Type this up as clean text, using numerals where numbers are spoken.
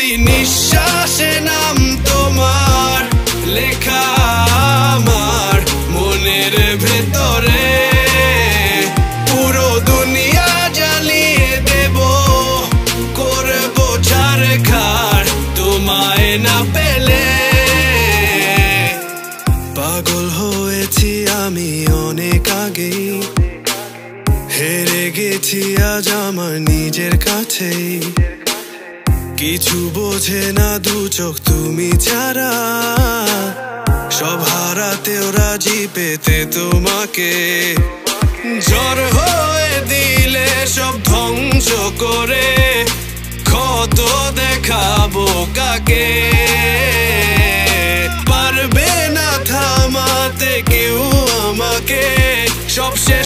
প্রতি নিঃশ্বাসে নাম তোমার লেখা আমার মনের ভেতরে। পুরো দুনিয়া জ্বালিয়ে দেব, করব ছারখার তোমায় না পেলে। পাগল হয়েছি আমি অনেক আগেই, হেরে গেছি আজ আমার নিজের কাছেই। কিছু বোঝে না দু চোখ তুমি ছাড়া, সব হারাতেও রাজি পেতে তোমাকে। ঝড় হয়ে দিলে সব ধ্বংস করে, ক্ষত দেখাবো কাকে। পারবে না থামাতে কেউ আমাকে, সব শেষ